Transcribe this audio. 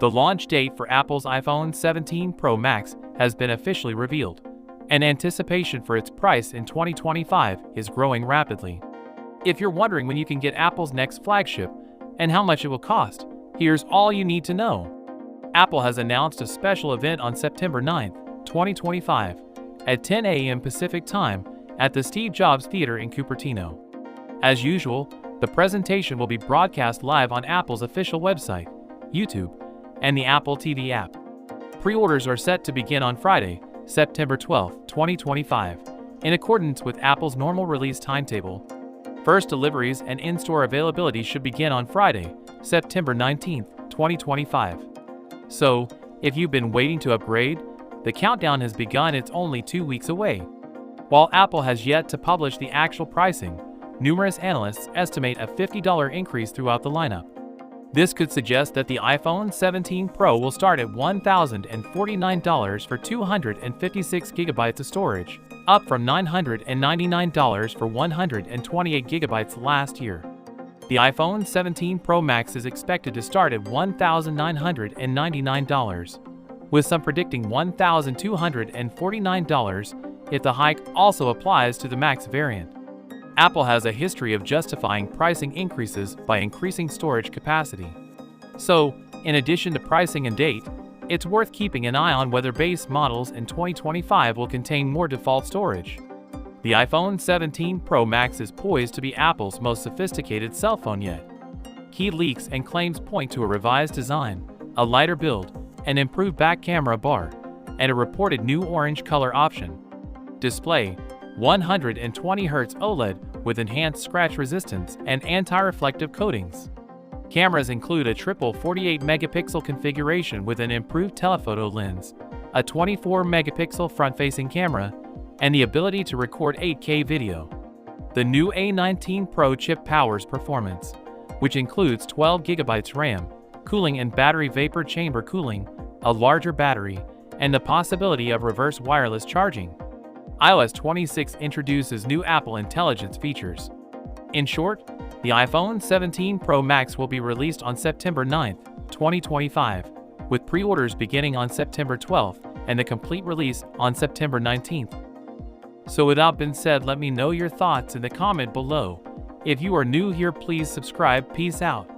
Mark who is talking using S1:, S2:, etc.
S1: The launch date for Apple's iPhone 17 Pro Max has been officially revealed, and anticipation for its price in 2025 is growing rapidly. If you're wondering when you can get Apple's next flagship and how much it will cost, here's all you need to know. Apple has announced a special event on September 9, 2025, at 10 a.m. Pacific Time at the Steve Jobs Theater in Cupertino. As usual, the presentation will be broadcast live on Apple's official website, YouTube, and the Apple TV app. Pre-orders are set to begin on Friday, September 12, 2025, in accordance with Apple's normal release timetable. First deliveries and in-store availability should begin on Friday, September 19, 2025. So, if you've been waiting to upgrade, the countdown has begun. It's only 2 weeks away. While Apple has yet to publish the actual pricing, numerous analysts estimate a $50 increase throughout the lineup. This could suggest that the iPhone 17 Pro will start at $1,049 for 256 gigabytes of storage, up from $999 for 128 gigabytes last year. The iPhone 17 Pro Max is expected to start at $1,999, with some predicting $1,249 if the hike also applies to the Max variant. Apple has a history of justifying pricing increases by increasing storage capacity. So, in addition to pricing and date, it's worth keeping an eye on whether base models in 2025 will contain more default storage. The iPhone 17 Pro Max is poised to be Apple's most sophisticated cell phone yet. Key leaks and claims point to a revised design, a lighter build, an improved back camera bar, and a reported new orange color option. Display: 120Hz OLED with enhanced scratch resistance and anti-reflective coatings. Cameras include a triple 48-megapixel configuration with an improved telephoto lens, a 24-megapixel front-facing camera, and the ability to record 8K video. The new A19 Pro chip powers performance, which includes 12 GB RAM, cooling and battery vapor chamber cooling, a larger battery, and the possibility of reverse wireless charging. iOS 26 introduces new Apple Intelligence features. In short, the iPhone 17 Pro Max will be released on September 9, 2025, with pre-orders beginning on September 12 and the complete release on September 19. So with that being said, let me know your thoughts in the comment below. If you are new here, please subscribe. Peace out.